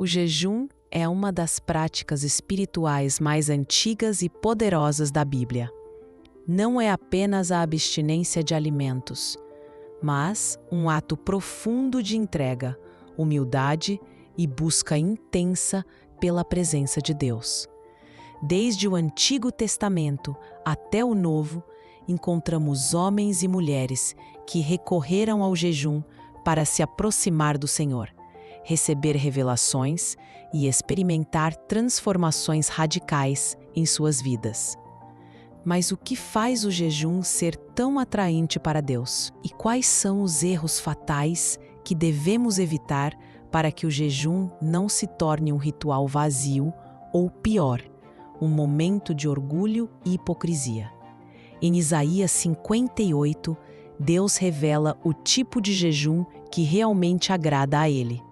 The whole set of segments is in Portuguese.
O jejum é uma das práticas espirituais mais antigas e poderosas da Bíblia. Não é apenas a abstinência de alimentos, mas um ato profundo de entrega, humildade e busca intensa pela presença de Deus. Desde o Antigo Testamento até o Novo, encontramos homens e mulheres que recorreram ao jejum para se aproximar do Senhor, receber revelações e experimentar transformações radicais em suas vidas. Mas o que faz o jejum ser tão atraente para Deus? E quais são os erros fatais que devemos evitar para que o jejum não se torne um ritual vazio ou, pior, um momento de orgulho e hipocrisia? Em Isaías 58, Deus revela o tipo de jejum que realmente agrada a Ele.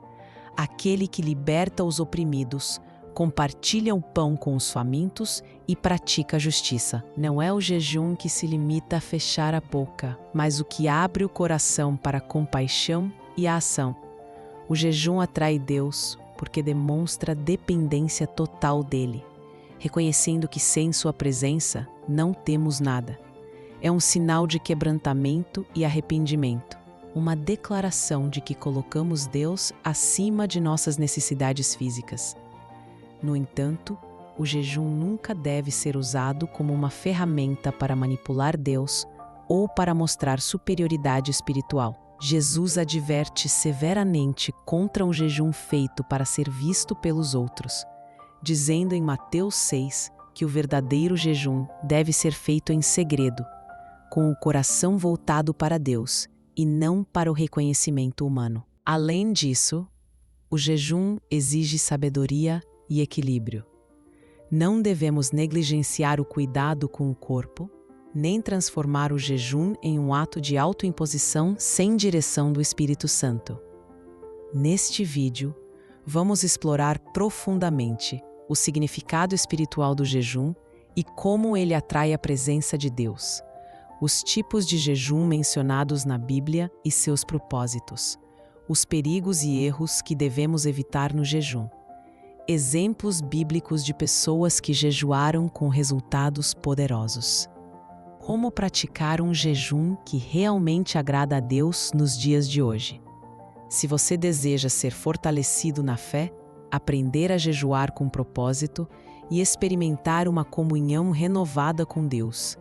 Aquele que liberta os oprimidos, compartilha o pão com os famintos e pratica a justiça. Não é o jejum que se limita a fechar a boca, mas o que abre o coração para a compaixão e a ação. O jejum atrai Deus porque demonstra dependência total dele, reconhecendo que sem sua presença não temos nada. É um sinal de quebrantamento e arrependimento, uma declaração de que colocamos Deus acima de nossas necessidades físicas. No entanto, o jejum nunca deve ser usado como uma ferramenta para manipular Deus ou para mostrar superioridade espiritual. Jesus adverte severamente contra um jejum feito para ser visto pelos outros, dizendo em Mateus 6 que o verdadeiro jejum deve ser feito em segredo, com o coração voltado para Deus e não para o reconhecimento humano. Além disso, o jejum exige sabedoria e equilíbrio. Não devemos negligenciar o cuidado com o corpo, nem transformar o jejum em um ato de autoimposição sem direção do Espírito Santo. Neste vídeo, vamos explorar profundamente o significado espiritual do jejum e como ele atrai a presença de Deus, os tipos de jejum mencionados na Bíblia e seus propósitos, os perigos e erros que devemos evitar no jejum, exemplos bíblicos de pessoas que jejuaram com resultados poderosos. Como praticar um jejum que realmente agrada a Deus nos dias de hoje? Se você deseja ser fortalecido na fé, aprender a jejuar com propósito e experimentar uma comunhão renovada com Deus,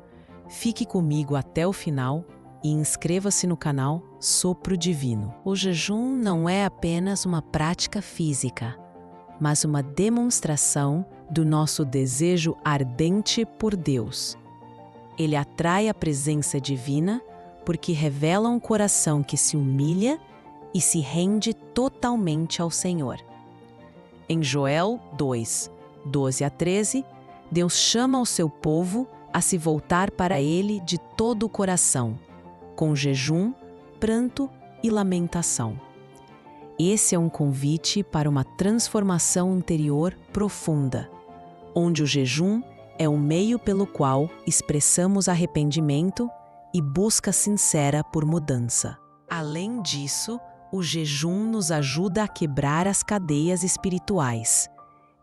fique comigo até o final e inscreva-se no canal Sopro Divino. O jejum não é apenas uma prática física, mas uma demonstração do nosso desejo ardente por Deus. Ele atrai a presença divina porque revela um coração que se humilha e se rende totalmente ao Senhor. Em Joel 2, 12 a 13, Deus chama o seu povo a se voltar para Ele de todo o coração, com jejum, pranto e lamentação. Esse é um convite para uma transformação interior profunda, onde o jejum é o meio pelo qual expressamos arrependimento e busca sincera por mudança. Além disso, o jejum nos ajuda a quebrar as cadeias espirituais.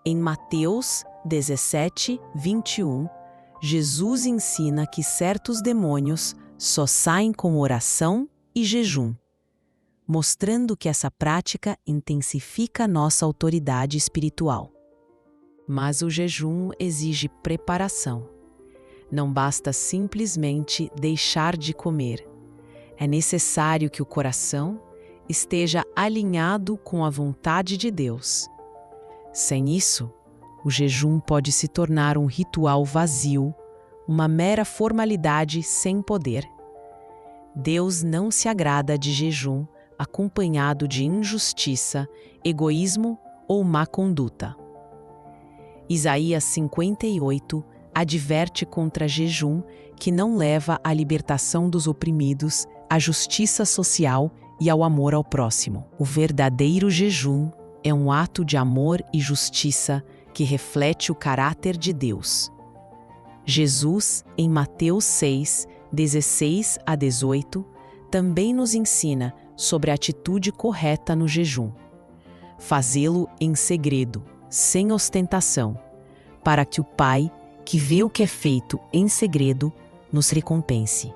Em Mateus 17, 21, Jesus ensina que certos demônios só saem com oração e jejum, mostrando que essa prática intensifica nossa autoridade espiritual. Mas o jejum exige preparação. Não basta simplesmente deixar de comer. É necessário que o coração esteja alinhado com a vontade de Deus. Sem isso, o jejum pode se tornar um ritual vazio, uma mera formalidade sem poder. Deus não se agrada de jejum acompanhado de injustiça, egoísmo ou má conduta. Isaías 58 adverte contra jejum que não leva à libertação dos oprimidos, à justiça social e ao amor ao próximo. O verdadeiro jejum é um ato de amor e justiça que reflete o caráter de Deus. Jesus, em Mateus 6, 16 a 18, também nos ensina sobre a atitude correta no jejum. fazê-lo em segredo, sem ostentação, para que o Pai, que vê o que é feito em segredo, nos recompense.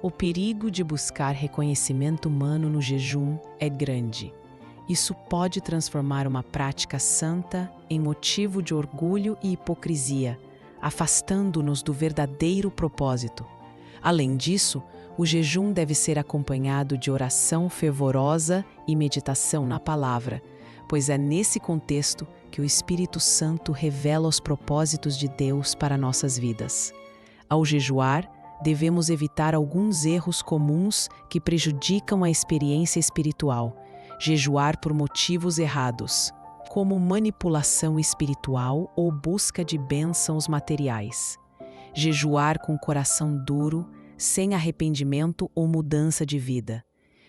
O perigo de buscar reconhecimento humano no jejum é grande. Isso pode transformar uma prática santa em motivo de orgulho e hipocrisia, afastando-nos do verdadeiro propósito. Além disso, o jejum deve ser acompanhado de oração fervorosa e meditação na palavra, pois é nesse contexto que o Espírito Santo revela os propósitos de Deus para nossas vidas. Ao jejuar, devemos evitar alguns erros comuns que prejudicam a experiência espiritual. Jejuar por motivos errados, como manipulação espiritual ou busca de bênçãos materiais. Jejuar com coração duro, sem arrependimento ou mudança de vida.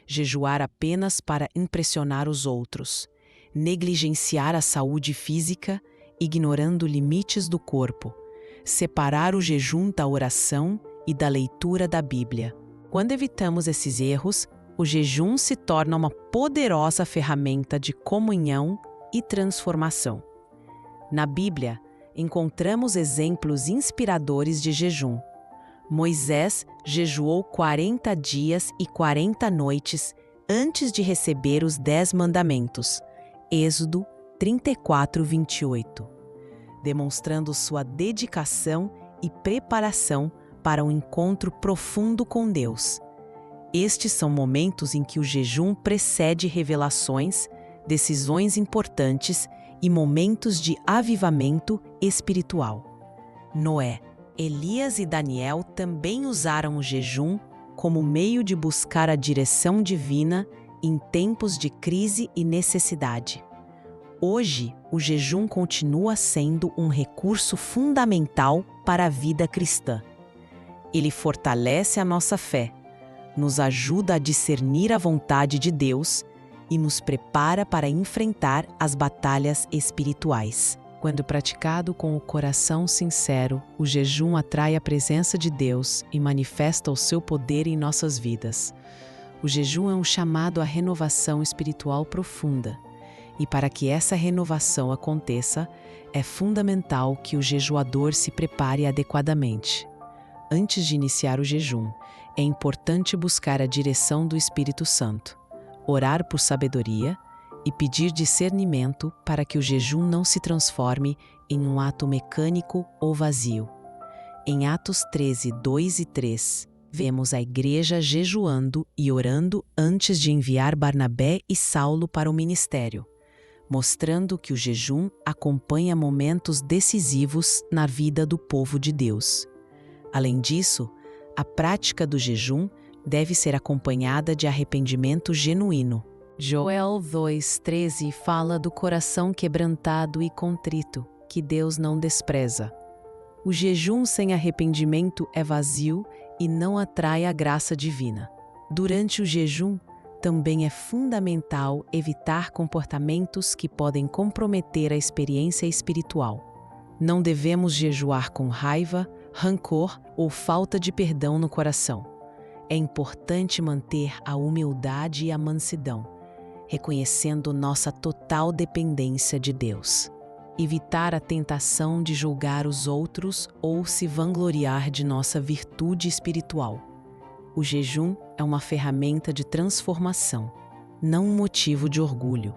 Jejuar apenas para impressionar os outros. Negligenciar a saúde física, ignorando limites do corpo. Separar o jejum da oração e da leitura da Bíblia. Quando evitamos esses erros, o jejum se torna uma poderosa ferramenta de comunhão e transformação. Na Bíblia, encontramos exemplos inspiradores de jejum. Moisés jejuou 40 dias e 40 noites antes de receber os 10 mandamentos. Êxodo 34, 28. Demonstrando sua dedicação e preparação para um encontro profundo com Deus. Estes são momentos em que o jejum precede revelações, decisões importantes e momentos de avivamento espiritual. Noé, Elias e Daniel também usaram o jejum como meio de buscar a direção divina em tempos de crise e necessidade. Hoje, o jejum continua sendo um recurso fundamental para a vida cristã. Ele fortalece a nossa fé, nos ajuda a discernir a vontade de Deus e nos prepara para enfrentar as batalhas espirituais. Quando praticado com o coração sincero, o jejum atrai a presença de Deus e manifesta o seu poder em nossas vidas. O jejum é um chamado à renovação espiritual profunda, e para que essa renovação aconteça, é fundamental que o jejuador se prepare adequadamente. Antes de iniciar o jejum, é importante buscar a direção do Espírito Santo, orar por sabedoria e pedir discernimento para que o jejum não se transforme em um ato mecânico ou vazio. Em Atos 13, 2 e 3, vemos a igreja jejuando e orando antes de enviar Barnabé e Saulo para o ministério, mostrando que o jejum acompanha momentos decisivos na vida do povo de Deus. Além disso, a prática do jejum deve ser acompanhada de arrependimento genuíno. Joel 2,13 fala do coração quebrantado e contrito, que Deus não despreza. O jejum sem arrependimento é vazio e não atrai a graça divina. Durante o jejum, também é fundamental evitar comportamentos que podem comprometer a experiência espiritual. Não devemos jejuar com raiva, rancor ou falta de perdão no coração. É importante manter a humildade e a mansidão, reconhecendo nossa total dependência de Deus. Evitar a tentação de julgar os outros ou se vangloriar de nossa virtude espiritual. O jejum é uma ferramenta de transformação, não um motivo de orgulho.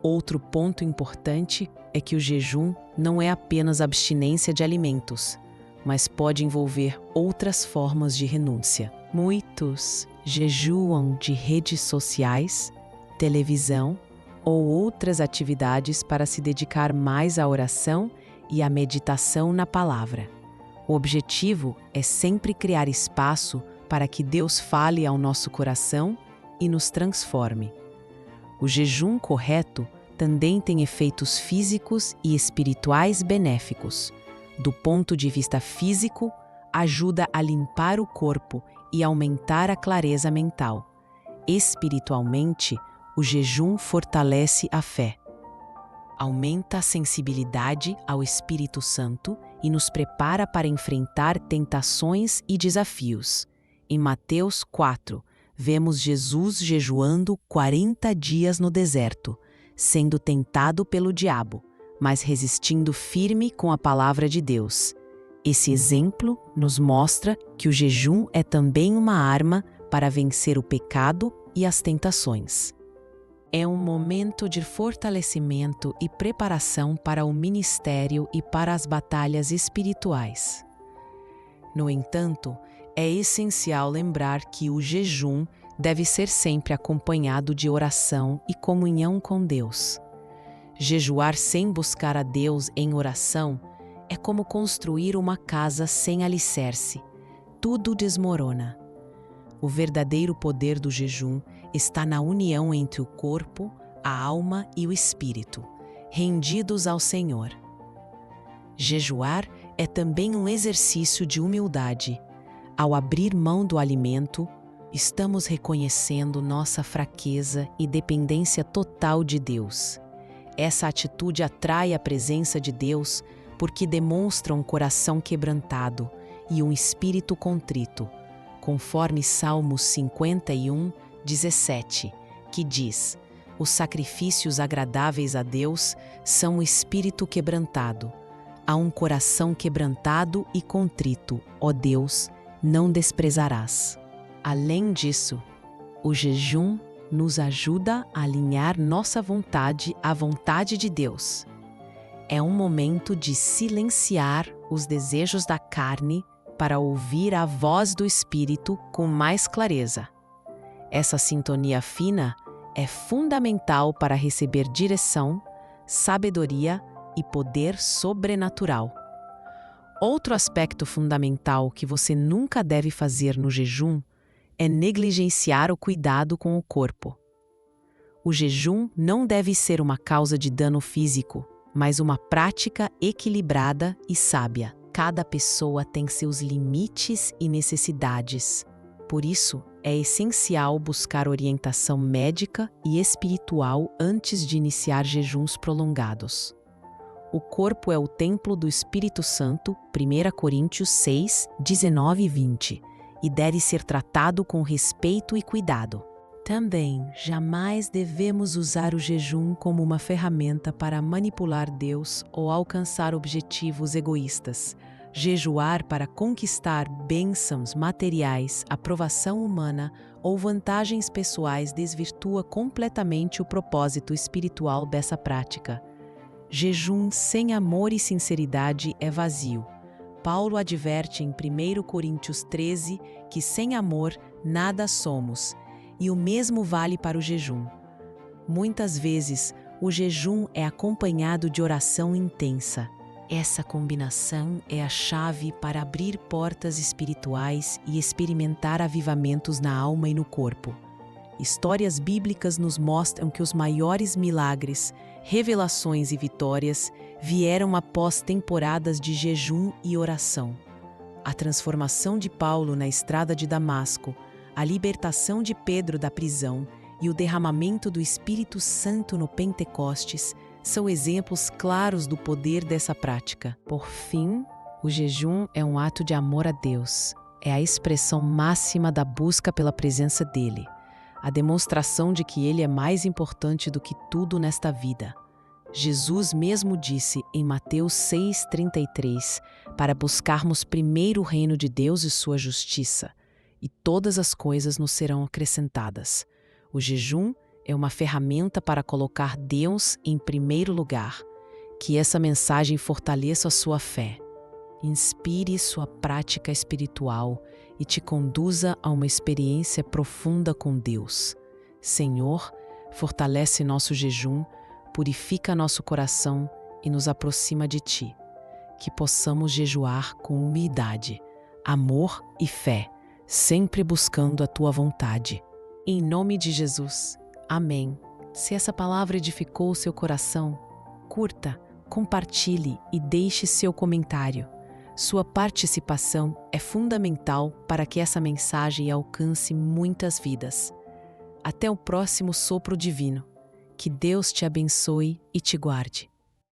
Outro ponto importante é que o jejum não é apenas abstinência de alimentos, mas pode envolver outras formas de renúncia. Muitos jejuam de redes sociais, televisão ou outras atividades para se dedicar mais à oração e à meditação na palavra. O objetivo é sempre criar espaço para que Deus fale ao nosso coração e nos transforme. O jejum correto também tem efeitos físicos e espirituais benéficos. Do ponto de vista físico, ajuda a limpar o corpo e aumentar a clareza mental. Espiritualmente, o jejum fortalece a fé. Aumenta a sensibilidade ao Espírito Santo e nos prepara para enfrentar tentações e desafios. Em Mateus 4, vemos Jesus jejuando 40 dias no deserto, sendo tentado pelo diabo, mas resistindo firme com a palavra de Deus. Esse exemplo nos mostra que o jejum é também uma arma para vencer o pecado e as tentações. É um momento de fortalecimento e preparação para o ministério e para as batalhas espirituais. No entanto, é essencial lembrar que o jejum deve ser sempre acompanhado de oração e comunhão com Deus. Jejuar sem buscar a Deus em oração é como construir uma casa sem alicerce. Tudo desmorona. O verdadeiro poder do jejum está na união entre o corpo, a alma e o espírito, rendidos ao Senhor. Jejuar é também um exercício de humildade. Ao abrir mão do alimento, estamos reconhecendo nossa fraqueza e dependência total de Deus. Essa atitude atrai a presença de Deus porque demonstra um coração quebrantado e um espírito contrito, conforme Salmos 51, 17, que diz: os sacrifícios agradáveis a Deus são o espírito quebrantado. A um coração quebrantado e contrito, ó Deus, não desprezarás. Além disso, o jejum nos ajuda a alinhar nossa vontade à vontade de Deus. É um momento de silenciar os desejos da carne para ouvir a voz do Espírito com mais clareza. Essa sintonia fina é fundamental para receber direção, sabedoria e poder sobrenatural. Outro aspecto fundamental que você nunca deve fazer no jejum é negligenciar o cuidado com o corpo. O jejum não deve ser uma causa de dano físico, mas uma prática equilibrada e sábia. Cada pessoa tem seus limites e necessidades. Por isso, é essencial buscar orientação médica e espiritual antes de iniciar jejuns prolongados. O corpo é o templo do Espírito Santo, 1 Coríntios 6, 19 e 20, e deve ser tratado com respeito e cuidado. Também, jamais devemos usar o jejum como uma ferramenta para manipular Deus ou alcançar objetivos egoístas. Jejuar para conquistar bênçãos materiais, aprovação humana ou vantagens pessoais desvirtua completamente o propósito espiritual dessa prática. Jejum sem amor e sinceridade é vazio. Paulo adverte em 1 Coríntios 13 que sem amor nada somos, e o mesmo vale para o jejum. Muitas vezes, o jejum é acompanhado de oração intensa. Essa combinação é a chave para abrir portas espirituais e experimentar avivamentos na alma e no corpo. Histórias bíblicas nos mostram que os maiores milagres, revelações e vitórias vieram após temporadas de jejum e oração. A transformação de Paulo na estrada de Damasco, a libertação de Pedro da prisão e o derramamento do Espírito Santo no Pentecostes são exemplos claros do poder dessa prática. Por fim, o jejum é um ato de amor a Deus. É a expressão máxima da busca pela presença dele, a demonstração de que ele é mais importante do que tudo nesta vida. Jesus mesmo disse em Mateus 6,33 para buscarmos primeiro o reino de Deus e sua justiça, e todas as coisas nos serão acrescentadas. O jejum é uma ferramenta para colocar Deus em primeiro lugar. Que essa mensagem fortaleça a sua fé, inspire sua prática espiritual e te conduza a uma experiência profunda com Deus. Senhor, fortalece nosso jejum, purifica nosso coração e nos aproxima de Ti. Que possamos jejuar com humildade, amor e fé, sempre buscando a Tua vontade. Em nome de Jesus. Amém. Se essa palavra edificou o seu coração, curta, compartilhe e deixe seu comentário. Sua participação é fundamental para que essa mensagem alcance muitas vidas. Até o próximo sopro divino. Que Deus te abençoe e te guarde.